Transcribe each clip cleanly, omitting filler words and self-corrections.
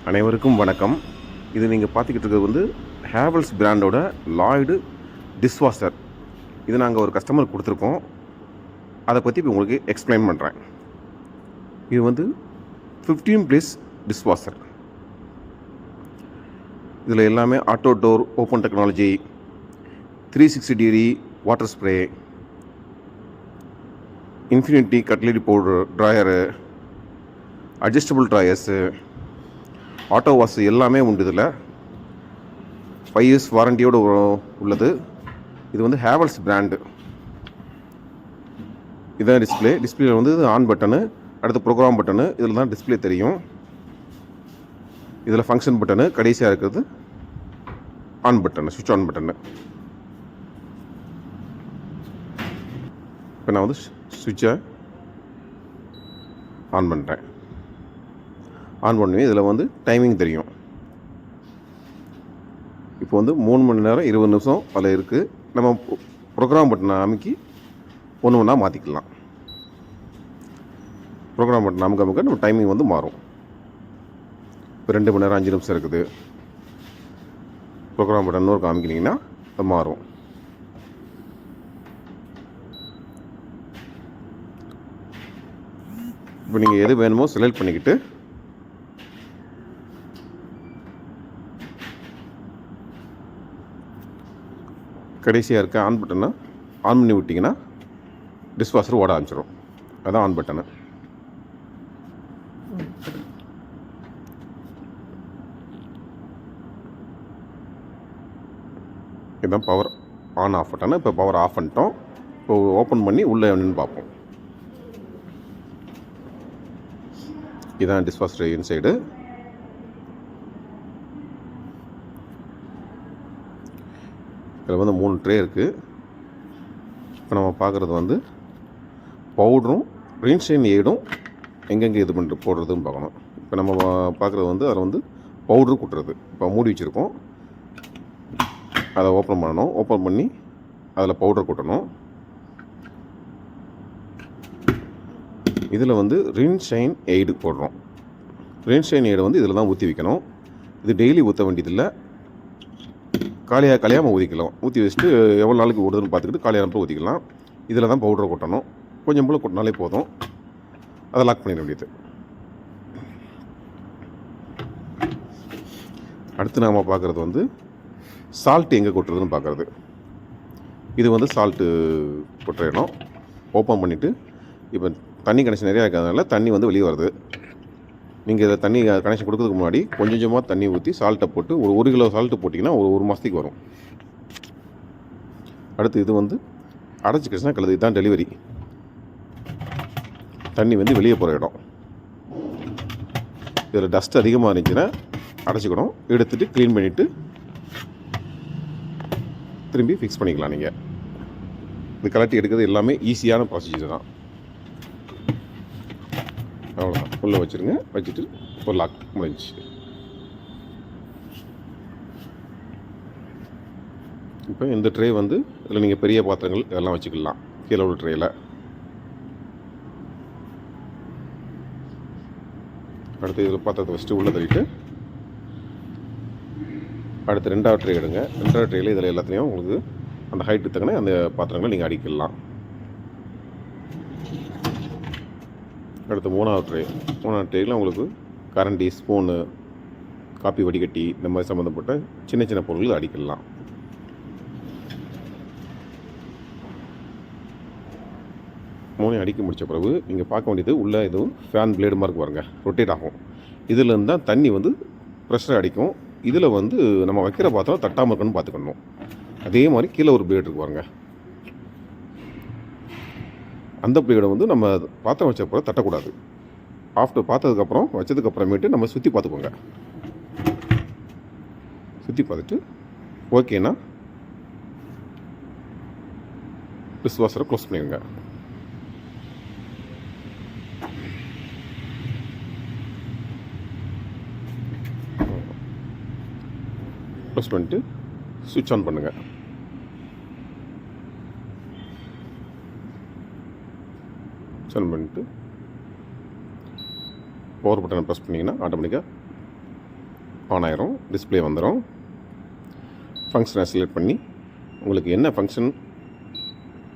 அனைவருக்கும் வணக்கம். இது நீங்கள் பார்த்துக்கிட்டு இருக்கிறது வந்து ஹேவல்ஸ் பிராண்டோட லாய்டு டிஷ்வாஷர். இது நாங்கள் ஒரு கஸ்டமருக்கு கொடுத்துருக்கோம். அதை பற்றி இப்போ உங்களுக்கு எக்ஸ்பிளைன் பண்ணுறேன். இது வந்து 15 பிளேஸ் டிஷ்வாஷர். இதில் எல்லாமே auto door open technology, 360 degree water spray, infinity cutlery powder drawer, adjustable drawers, auto wash எல்லாமே உண்டு. இதில் 5 years வாரண்டியோடு உள்ளது. இது வந்து ஹேவல்ஸ் பிராண்டு. இதுதான் டிஸ்பிளே வந்து ஆன் பட்டனு, அடுத்து ப்ரோக்ராம் பட்டனு. இதில் தான் டிஸ்பிளே தெரியும். இதில் ஃபங்க்ஷன் பட்டனு, கடைசியாக இருக்கிறது ஆன் பட்டனு, சுவிட்ச் ஆன் பட்டனு. இப்போ நான் வந்து சுவிட்சை ஆன் பண்ணுறேன். ஆன் பண்ணுவேன். இதில் வந்து டைமிங் தெரியும். இப்போ வந்து 3 மணி நேரம் 20 நிமிஷம் அதில் இருக்குது. நம்ம ப்ரோக்ராம் பட்டனை அமைக்கி ஒன்று ஒன்றா மாற்றிக்கலாம். ப்ரோக்ராம் பட்டன் அமுக்க நம்ம டைமிங் வந்து மாறும். இப்போ 2 மணி நேரம் 5 நிமிஷம் இருக்குது. ப்ரோக்ராம் பட்டன் இன்னொரு அமைக்கினீங்கன்னா அது மாறும். இப்போ நீங்கள் எது வேணுமோ செலக்ட் பண்ணிக்கிட்டு கடைசியாக இருக்க ஆன் பட்டனை ஆன் பண்ணி விட்டிங்கன்னா டிஷ்வாஷர் ஓட ஆரம்பிச்சிடும். அதுதான் ஆன் பட்டனு. இதுதான் பவர் ஆன் ஆஃப் பட்டனு. இப்போ பவர் ஆஃப் பண்ணிட்டோம். இப்போ ஓப்பன் பண்ணி உள்ளே என்னன்னு பார்ப்போம். இதுதான் டிஷ்வாஷர் இன்சைடு. இதில் வந்து 3 ட்ரே இருக்குது. இப்போ நம்ம பார்க்குறது வந்து பவுடரும் ரின்ஷைன் எய்டும் எங்கெங்கே இது பண்ணிட்டு போடுறதுன்னு பார்க்கணும். இப்போ நம்ம பார்க்குறது வந்து அதில் வந்து பவுட்ரு கொட்டுறது. இப்போ மூடி வச்சுருக்கோம். அதை ஓப்பன் பண்ணணும். ஓப்பன் பண்ணி அதில் பவுடர் கொட்டணும். இதில் வந்து ரின்ஷைன் எய்டு போடுறோம். ரின்ஷைன் எய்டை வந்து இதில் தான் ஊற்றி வைக்கணும். இது டெய்லி ஊற்ற வேண்டியதில்லை. காலியாக ஊற்றிக்கலாம். ஊற்றி வச்சுட்டு எவ்வளோ நாளைக்கு ஓடுதுன்னு பார்த்துக்கிட்டு காலியாக ஊற்றிக்கலாம். இதில் தான் பவுடரை கொட்டணும். கொஞ்சம் போல் கொட்டினாலே போதும். அதை லாக் பண்ணிட வேண்டியது. அடுத்து நாம் பார்க்குறது வந்து சால்ட்டு எங்கே கொட்டுறதுன்னு பார்க்குறது. இது வந்து சால்ட்டு கொட்டுற இடம். ஓப்பன் பண்ணிவிட்டு இப்போ தண்ணி கனெக்ஷன் நிறையா இருக்கிறதுனால தண்ணி வந்து வெளியே வருது. நீங்கள் இதை தண்ணி கனெக்ஷன் கொடுக்கறதுக்கு முன்னாடி கொஞ்சமாக தண்ணி ஊற்றி சால்ட்டை போட்டு ஒரு 1 கிலோ சால்ட்டு போட்டிங்கன்னா ஒரு மாதத்துக்கு வரும். அடுத்து இது வந்து அடைச்சிக்கிடுச்சுன்னா கழுது. இதுதான் டெலிவரி. தண்ணி வந்து வெளியே போகிற இடம். இதில் டஸ்ட் அதிகமாக இருந்துச்சுன்னா அடைச்சிக்கணும். எடுத்துகிட்டு க்ளீன் பண்ணிவிட்டு திரும்பி ஃபிக்ஸ் பண்ணிக்கலாம். நீங்கள் இது கலட்டி எடுக்கிறது எல்லாமே ஈஸியான ப்ரொசீஜர் தான். அவ்வளோதான். உள்ளே வச்சுருங்க. வச்சுட்டு ஒரு லாக் முடிஞ்சிச்சு. இப்போ இந்த ட்ரே வந்து இதில் நீங்கள் பெரிய பாத்திரங்கள் இதெல்லாம் வச்சுக்கலாம். கீழே உள்ள ட்ரேயில் அடுத்து இதில் பாத்திரத்தை வச்சுட்டு உள்ளே தள்ளிட்டு அடுத்து 2வது ட்ரே எடுங்க. 2வது ட்ரேயில் இதில் எல்லாத்துலேயும் உங்களுக்கு அந்த ஹைட்டு தக்கன அந்த பாத்திரங்களை நீங்கள் அடிக்கலாம். அடுத்து 3வது ட்ரேயில் உங்களுக்கு கரண்டி, ஸ்பூனு, காப்பி வடிகட்டி இந்த மாதிரி சம்மந்தப்பட்ட சின்ன பொருட்கள் அடிக்கலாம். மூணையும் அடிக்க முடித்த பிறகு நீங்கள் பார்க்க வேண்டியது உள்ளே எதுவும் ஃபேன் பிளேடு மாதிரி பாருங்க, ரொட்டேட் ஆகும். இதில் தான் தண்ணி வந்து ப்ரெஷர் அடிக்கும். இதில் வந்து நம்ம வைக்கிற பாத்திரம் தட்டாமல் இருக்குன்னு பார்த்துக்கணும். அதே மாதிரி கீழே ஒரு பிளேடு இருக்கு பாருங்க. அந்த பிளேடை வந்து நம்ம பாத்திரம் வச்சப்பறம் தட்டக்கூடாது. பார்த்ததுக்கப்புறம் வச்சதுக்கப்புறமேட்டு நம்ம சுற்றி பார்த்துக்கோங்க. சுற்றி பார்த்துட்டு ஓகேனா டிஷ்வாஷரை க்ளோஸ் பண்ணிடுங்க. க்ளோஸ் பண்ணிட்டு சுவிட்ச் ஆன் பண்ணுங்கள். பண்ணிட்டு பவர் பட்டனை ப்ரெஸ் பண்ணிங்கன்னா ஆட்டோமேட்டிக்காக ஆன் ஆயிரும், டிஸ்பிளே வந்துடும். ஃபங்க்ஷனை செலக்ட் பண்ணி உங்களுக்கு என்ன ஃபங்க்ஷன்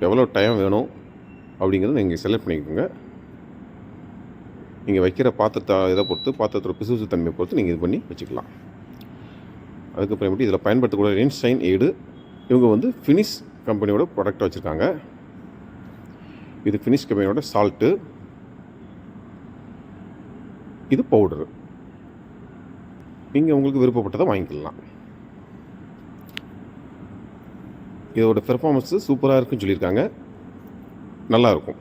எவ்வளோ டைம் வேணும் அப்படிங்கிறத நீங்கள் செலக்ட் பண்ணிக்கோங்க. நீங்கள் வைக்கிற பாத்திரத்தை இதை பொறுத்து, பாத்திரத்தோட பிசுபிசு தன்மையை பொறுத்து நீங்கள் இது பண்ணி வச்சுக்கலாம். அதுக்கப்புறமேட்டு இதில் பயன்படுத்தக்கூடிய ரெயின் ஷைன் எய்டு இவங்க வந்து ஃபினிஷ் கம்பெனியோட ப்ராடக்ட் வச்சுருக்காங்க. இது ஃபினிஷ் கம்பெனியோட சால்ட்டு, இது பவுடரு. நீங்கள் உங்களுக்கு விருப்பப்பட்டதை வாங்கிக்கலாம். இதோட பெர்ஃபார்மன்ஸு சூப்பராக இருக்குன்னு சொல்லியிருக்காங்க, நல்லாயிருக்கும்.